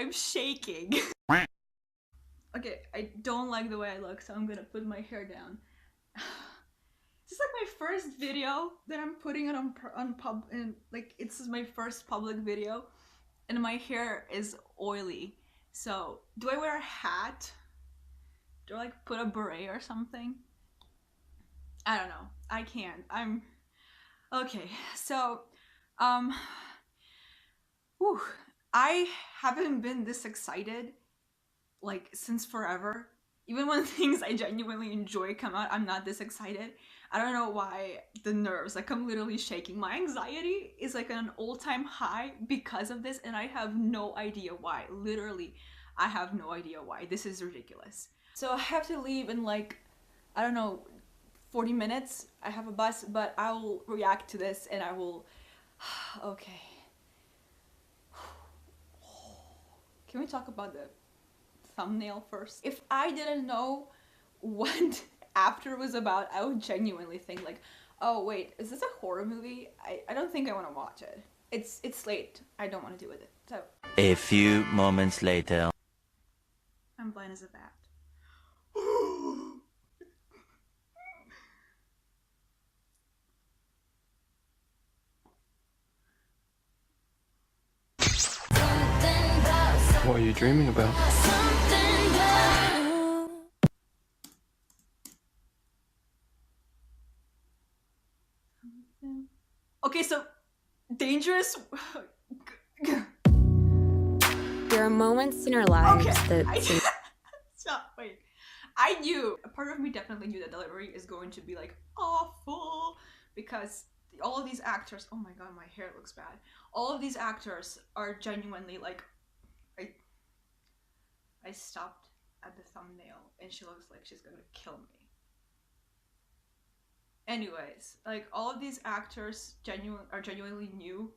I'm shaking. Okay, I don't like the way I look, so I'm gonna put my hair down. This is like my first video that I'm putting it on like it's my first public video, and my hair is oily. So do I wear a hat? Do I like put a beret or something? I don't know. I can't. I'm okay. So, um, whew, I haven't been this excited like since forever. Even when things I genuinely enjoy come out, I'm not this excited. I don't know why. The nerves, like I'm literally shaking. My anxiety is like an all-time high because of this, and I have no idea why. Literally, I have no idea why. This is ridiculous. So I have to leave in like, I don't know, 40 minutes. I have a bus, but I will react to this and I will, okay. Can we talk about the thumbnail first? If I didn't know what After was about, I would genuinely think like, oh wait, is this a horror movie? I don't think I want to watch it. It's late. I don't want to do with it. So a few moments later. I'm blind as a bat. What are you dreaming about? Okay, so dangerous. There are moments in our lives Okay, that stop. Wait, I knew. A part of me definitely knew that delivery is going to be like awful because all of these actors. Oh my god, my hair looks bad. All of these actors are genuinely like. I stopped at the thumbnail and she looks like she's gonna kill me. Anyways, like all of these actors are genuinely new.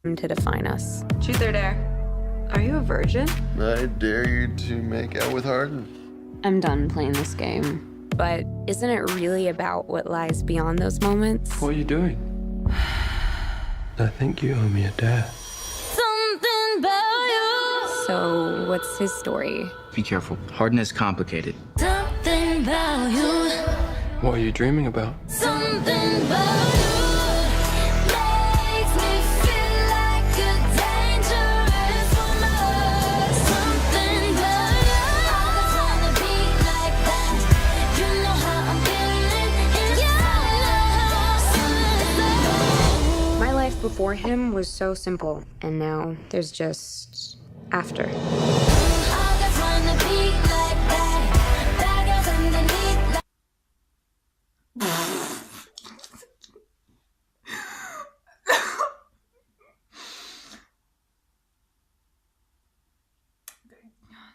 to define us. Truth or dare? Are you a virgin? I dare you to make out with Harden. I'm done playing this game. But isn't it really about what lies beyond those moments? What are you doing? I think you owe me a dare. Something about you. So, what's his story? Be careful. Harden is complicated. Something about you. What are you dreaming about? Something about you. Makes me feel like a dangerous woman. Something about you. I just wanna be like that. You know how I'm feeling. My life before him was so simple, and now there's just after.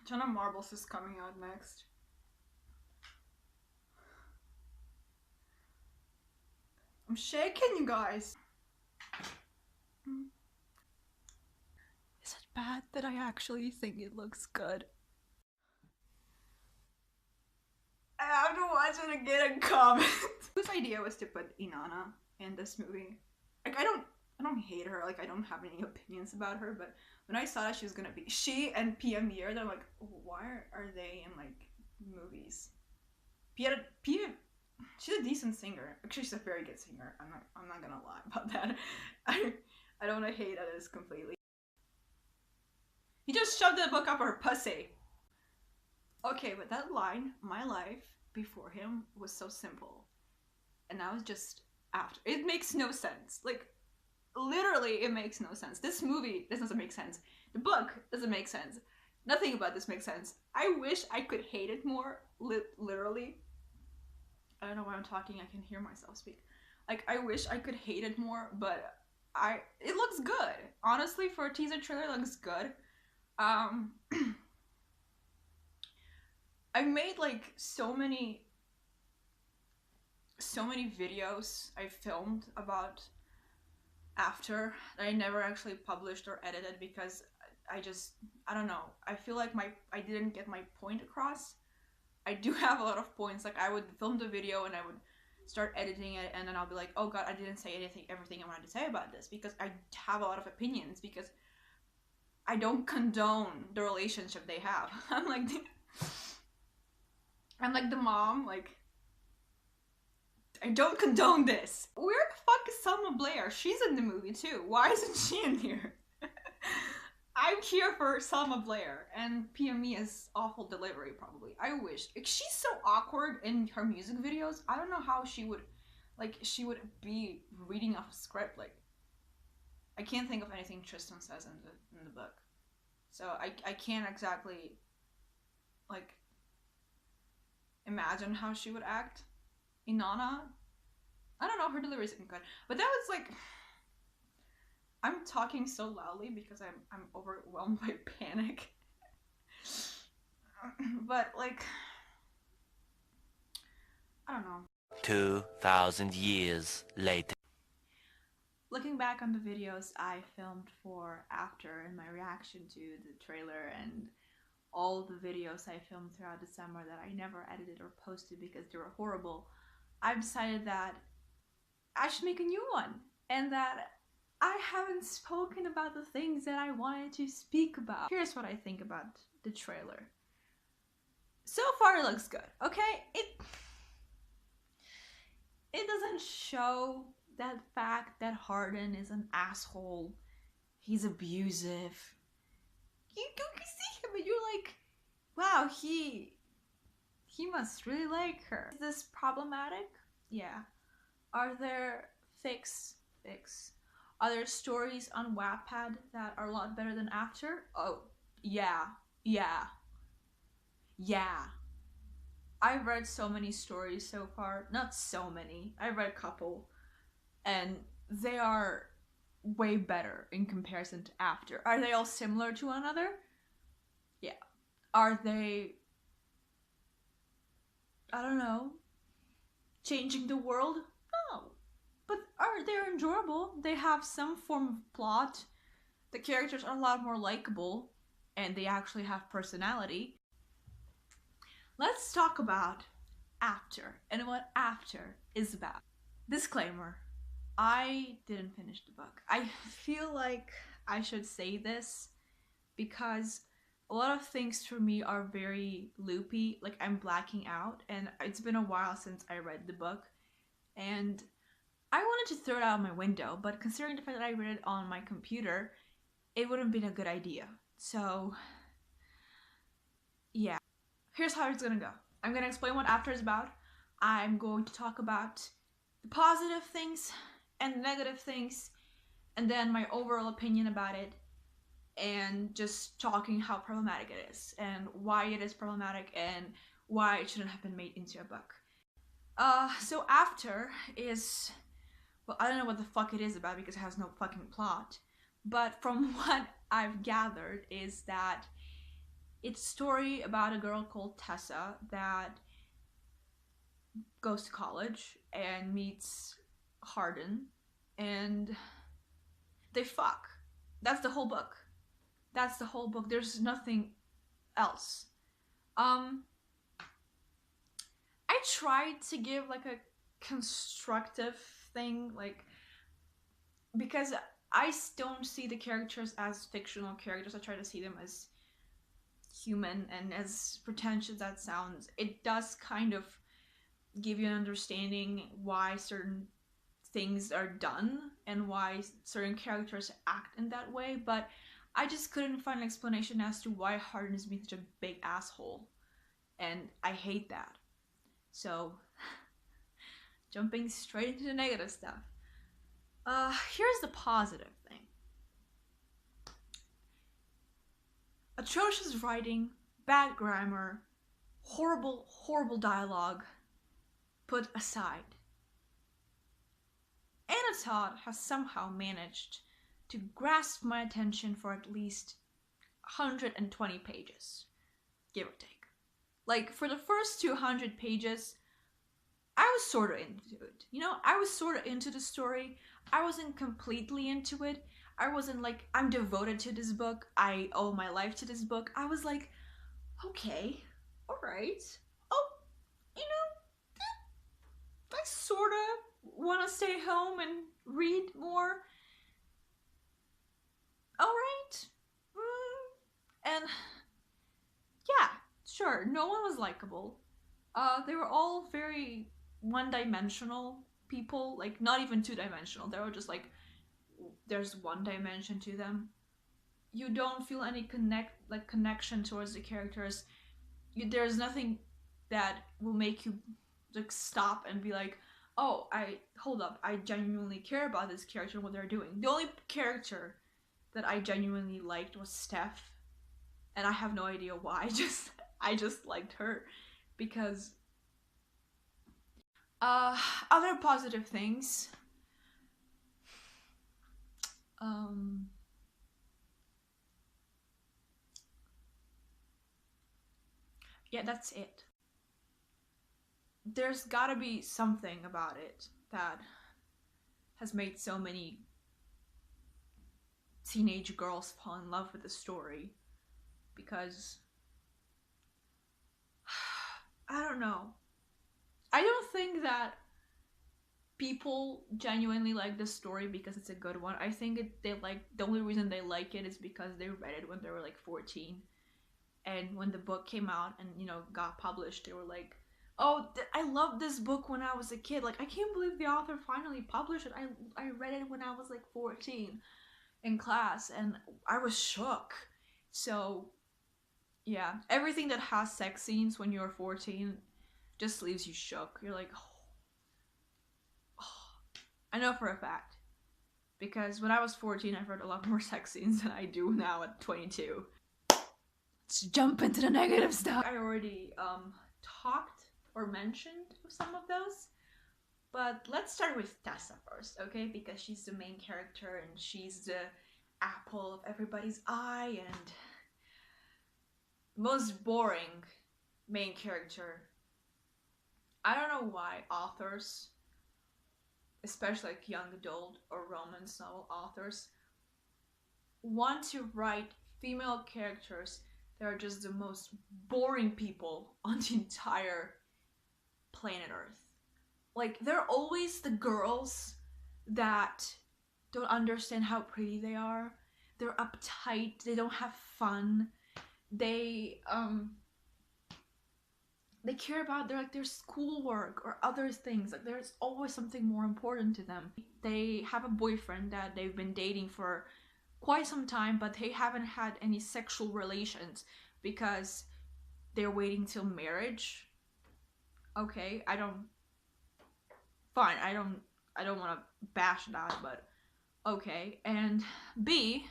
Jenna Marbles is coming out next. I'm shaking, you guys. Is it bad that I actually think it looks good? I have to watch it again and comment. Whose idea was to put Inanna in this movie? Like I don't hate her, like I don't have any opinions about her, but when I saw that she was gonna be she and PM Year, they're like, why are they in like movies? Pia, she's a decent singer. Actually, she's a very good singer. I'm not gonna lie about that. I don't wanna hate at this completely. He just shoved the book up her pussy. Okay, but that line, my life before him was so simple. And now it's just after. It makes no sense. Like, literally, it makes no sense. This movie, this doesn't make sense. The book doesn't make sense. Nothing about this makes sense. I wish I could hate it more, literally. I don't know why I'm talking, I can hear myself speak. Like, I wish I could hate it more, but it looks good. Honestly, for a teaser trailer, it looks good. I've made like so many videos I filmed about After that I never actually published or edited because I don't know, I feel like I didn't get my point across. I do have a lot of points, like I would film the video and I would start editing it, and then I'll be like, oh god, I didn't say everything I wanted to say about this, because I have a lot of opinions, because I don't condone the relationship they have. I'm like the mom, like, I don't condone this. Where the fuck is Selma Blair? She's in the movie too. Why isn't she in here? I'm here for Selma Blair, and PME's awful delivery, probably. I wish. Like, she's so awkward in her music videos. I don't know how she would be reading off a script. Like, I can't think of anything Tristan says in the book. So I can't exactly, like, imagine how she would act. Inanna, I don't know, her delivery isn't good. But that was like, I'm talking so loudly because I'm overwhelmed by panic. But like, I don't know. 2,000 years later. Looking back on the videos I filmed for after and my reaction to the trailer and all the videos I filmed throughout the summer that I never edited or posted because they were horrible, I've decided that I should make a new one, and that I haven't spoken about the things that I wanted to speak about. Here's what I think about the trailer. So far it looks good, okay? It doesn't show that fact that Hardin is an asshole. He's abusive. You see him and you're like, wow, he must really like her. Is this problematic? Yeah. Are there fics? Are there stories on Wattpad that are a lot better than After? Oh, yeah. I've read so many stories so far. Not so many. I've read a couple. And they are way better in comparison to After. Are they all similar to one another? Yeah. Are they, I don't know, changing the world? No. But they're enjoyable. They have some form of plot. The characters are a lot more likable, and they actually have personality. Let's talk about After and what After is about. Disclaimer, I didn't finish the book. I feel like I should say this because a lot of things for me are very loopy, like I'm blacking out, and it's been a while since I read the book, and I wanted to throw it out of my window, but considering the fact that I read it on my computer, it wouldn't have been a good idea. So, yeah. Here's how it's gonna go. I'm gonna explain what After is about. I'm going to talk about the positive things and the negative things, and then my overall opinion about it, and just talking how problematic it is, and why it is problematic, and why it shouldn't have been made into a book. So After is, well, I don't know what the fuck it is about because it has no fucking plot, but from what I've gathered is that it's a story about a girl called Tessa that goes to college and meets Hardin, and they fuck. That's the whole book. That's the whole book. There's nothing else. I tried to give like a constructive thing, like, because I don't see the characters as fictional characters. I try to see them as human, and as pretentious that sounds, it does kind of give you an understanding why certain things are done and why certain characters act in that way, but I just couldn't find an explanation as to why Hardin is being such a big asshole, and I hate that. So, jumping straight into the negative stuff. Here's the positive thing. Atrocious writing, bad grammar, horrible dialogue put aside. Anna Todd has somehow managed to grasp my attention for at least 120 pages, give or take. Like, for the first 200 pages, I was sort of into it. You know, I was sort of into the story. I wasn't completely into it. I wasn't like, I'm devoted to this book, I owe my life to this book. I was like, okay, alright. Oh, you know, I sort of want to stay home and read more. Alright. And yeah, sure, no one was likable. They were all very one-dimensional people, like not even two-dimensional. They were just like, there's one dimension to them. You don't feel any connection towards the characters. There's nothing that will make you like stop and be like, oh, hold up, I genuinely care about this character and what they're doing. The only character that I genuinely liked was Steph, and I have no idea why. I just liked her because other positive things. Yeah, that's it. There's gotta be something about it that has made so many teenage girls fall in love with the story, because I don't know. I don't think that people genuinely like the story because it's a good one. I think the only reason they like it is because they read it when they were like 14, and when the book came out and got published, they were like, oh, I loved this book when I was a kid. Like, I can't believe the author finally published it. I read it when I was like 14 in class, and I was shook. So yeah, everything that has sex scenes when you're 14 just leaves you shook. You're like, oh. I know for a fact, because when I was 14 I read a lot more sex scenes than I do now at 22. Let's jump into the negative stuff. I already talked or mentioned some of those, but let's start with Tessa first, okay? Because she's the main character and she's the apple of everybody's eye and most boring main character. I don't know why authors, especially like young adult or romance novel authors, want to write female characters that are just the most boring people on the entire planet Earth. Like, they're always the girls that don't understand how pretty they are. They're uptight, they don't have fun. They care about their schoolwork or other things. Like, there's always something more important to them. They have a boyfriend that they've been dating for quite some time, but they haven't had any sexual relations because they're waiting till marriage. Okay, I don't want to bash that, but okay. And B,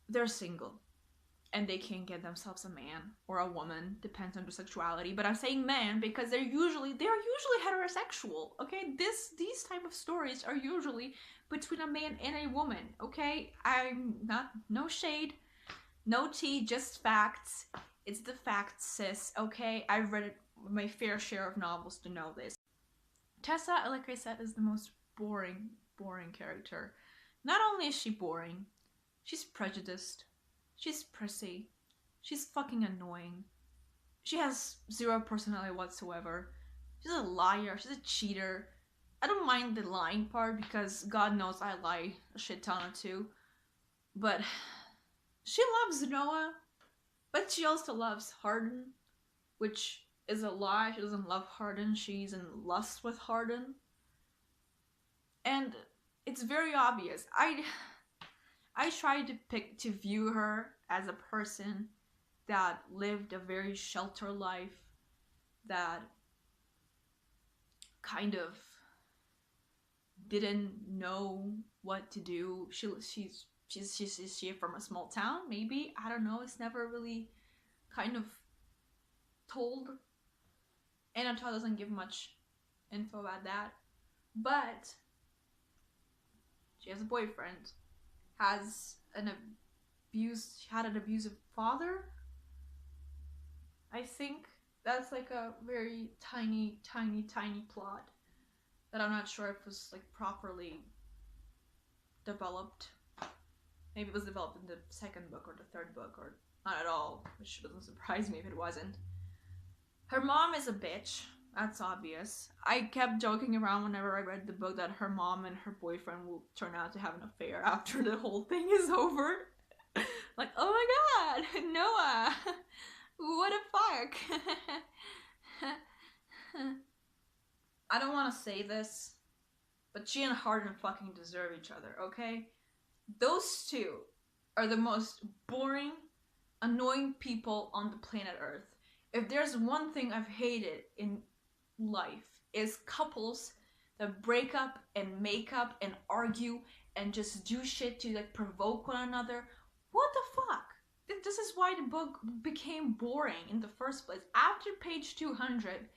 they're single and they can't get themselves a man or a woman, depends on their sexuality, but I'm saying man because they're usually heterosexual. Okay, these type of stories are usually between a man and a woman. Okay, I'm not, no shade, no tea, just facts. It's the facts, sis. Okay, I've read my fair share of novels to know this. Tessa, like I said, is the most boring character. Not only is she boring, she's prejudiced, she's prissy, she's fucking annoying, she has zero personality whatsoever, she's a liar, she's a cheater. I don't mind the lying part because God knows I lie a shit ton too, but she loves Noah, but she also loves Hardin, which is a lie. She doesn't love Hardin, she's in lust with Hardin. And it's very obvious. I tried to view her as a person that lived a very sheltered life, that kind of didn't know what to do. She's from a small town, maybe, I don't know, it's never really kind of told. Anatole doesn't give much info about that, but she has a boyfriend, had an abusive father. I think that's like a very tiny plot that I'm not sure if was like properly developed. Maybe it was developed in the second book or the third book, or not at all, which doesn't surprise me if it wasn't. Her mom is a bitch, That's obvious. I kept joking around whenever I read the book that her mom and her boyfriend will turn out to have an affair after the whole thing is over. Like, oh my god, Noah! What a fuck! I don't want to say this, but she and Harden fucking deserve each other, okay? Those two are the most boring, annoying people on the planet Earth. If there's one thing I've hated in life, is couples that break up and make up and argue and just do shit to like provoke one another. What the fuck? This is why the book became boring in the first place. After page 200,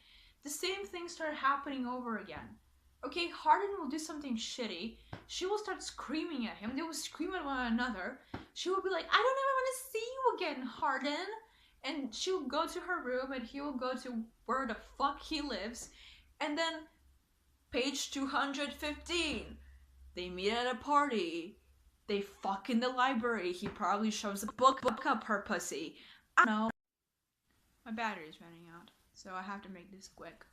the same thing started happening over again. Okay, Harden will do something shitty. She will start screaming at him. They will scream at one another. She will be like, I don't ever want to see you again, Harden. And she'll go to her room and he will go to where the fuck he lives. And then, page 215, they meet at a party. They fuck in the library. He probably shoves a book up her pussy. I don't know. My battery's running out, so I have to make this quick.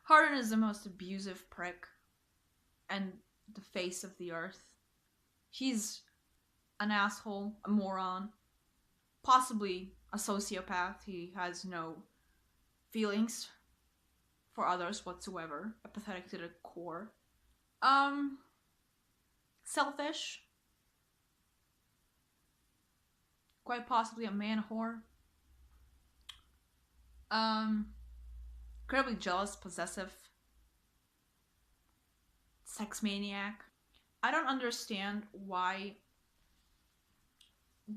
Harden is the most abusive prick and the face of the earth. He's an asshole, a moron, possibly a sociopath. He has no feelings for others whatsoever, apathetic to the core. Selfish. Quite possibly a man whore. Incredibly jealous, possessive, sex maniac. I don't understand why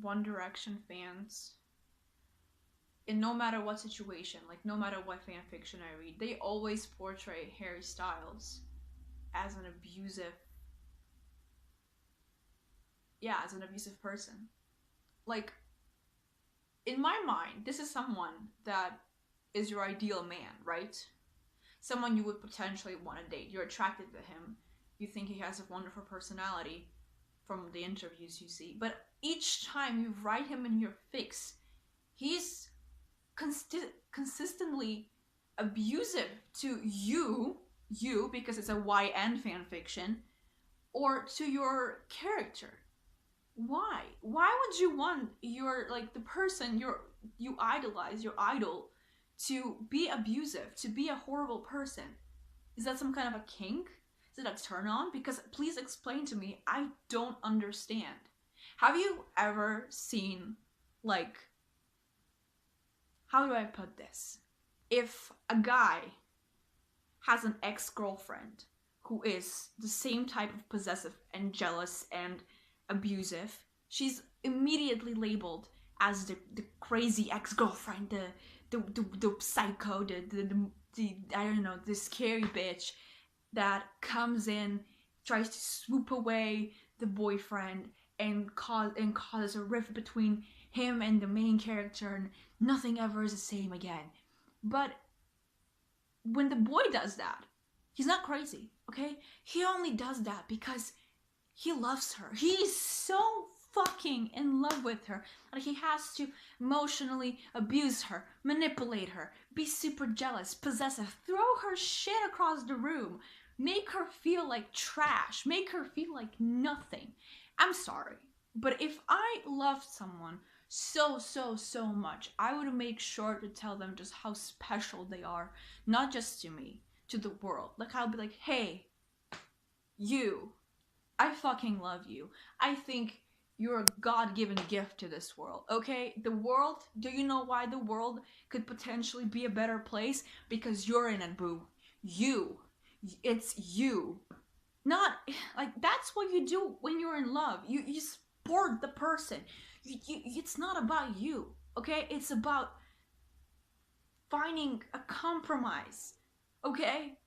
One Direction fans, in no matter what situation, like no matter what fan fiction I read, they always portray Harry Styles as an abusive, as an abusive person. Like, in my mind, this is someone that is your ideal man, right? Someone you would potentially want to date. You're attracted to him. You think he has a wonderful personality from the interviews you see. But each time you write him in your fix, he's consistently abusive to you, because it's a YN fan fiction, or to your character. Why? Why would you want your, like, the person you idolize, your idol, to be abusive, to be a horrible person? Is that some kind of a kink? Is it a turn on? Because please explain to me. I don't understand. Have you ever seen, like, how do I put this? If a guy has an ex-girlfriend who is the same type of possessive and jealous and abusive, she's immediately labeled as the crazy ex-girlfriend, the psycho, the I don't know, the scary bitch that comes in, tries to swoop away the boyfriend and causes a rift between him and the main character, and nothing ever is the same again. But when the boy does that, he's not crazy, okay? He only does that because he loves her. He's so fucking in love with her that he has to emotionally abuse her, manipulate her, be super jealous, possessive, throw her shit across the room, make her feel like trash, make her feel like nothing. I'm sorry, but if I loved someone so much, I would make sure to tell them just how special they are, not just to me, to the world. Like, I'll be like, hey, you, I fucking love you. I think you're a God-given gift to this world, okay? The world, do you know why the world could potentially be a better place? Because you're in it, boo. You. It's you. Not, like, that's what you do when you're in love. You support the person. It's not about you, okay? It's about finding a compromise, okay?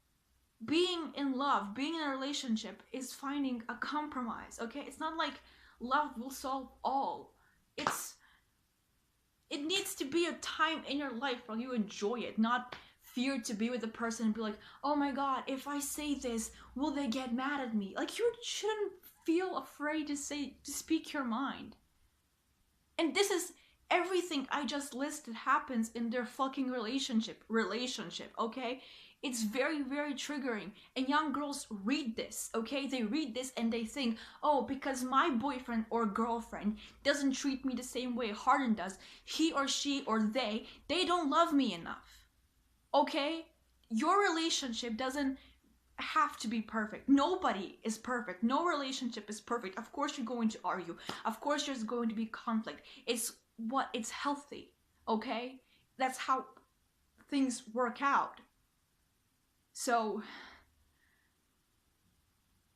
Being in love, being in a relationship is finding a compromise, okay? It's not like love will solve all. It needs to be a time in your life where you enjoy it, not fear to be with the person and be like, oh my god, if I say this, will they get mad at me? Like, you shouldn't feel afraid to speak your mind. And this is everything I just listed happens in their fucking relationship, okay? It's very, very triggering. And young girls read this, okay? They read this and they think, oh, because my boyfriend or girlfriend doesn't treat me the same way Harden does, he or she or they don't love me enough, okay? Your relationship doesn't have to be perfect. Nobody is perfect. No relationship is perfect. Of course you're going to argue. Of course there's going to be conflict. It's healthy, okay? That's how things work out. So,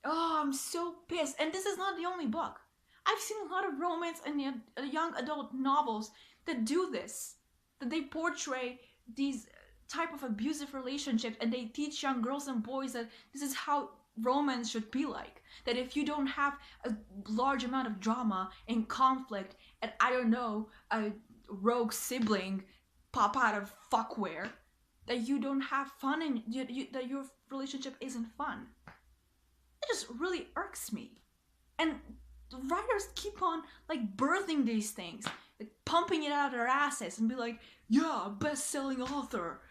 oh, I'm so pissed. And this is not the only book. I've seen a lot of romance and young adult novels that do this. That they portray these type of abusive relationships and they teach young girls and boys that this is how romance should be like. That if you don't have a large amount of drama and conflict and, I don't know, a rogue sibling pop out of fuckware, that you don't have fun and that your relationship isn't fun. It just really irks me. And the writers keep on like birthing these things, like pumping it out of their asses and be like, yeah, best-selling author,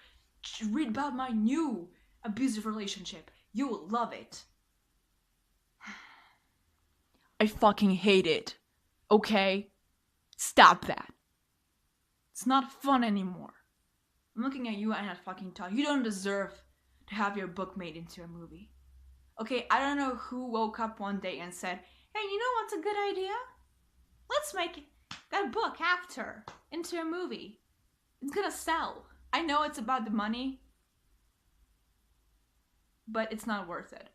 read about my new abusive relationship, you will love it. I fucking hate it, okay? Stop that. It's not fun anymore. I'm looking at you and I fucking tell you, you don't deserve to have your book made into a movie. Okay, I don't know who woke up one day and said, hey, you know what's a good idea? Let's make that book after into a movie. It's gonna sell. I know it's about the money, but it's not worth it.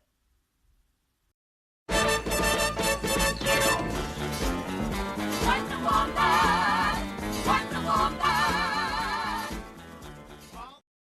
What's the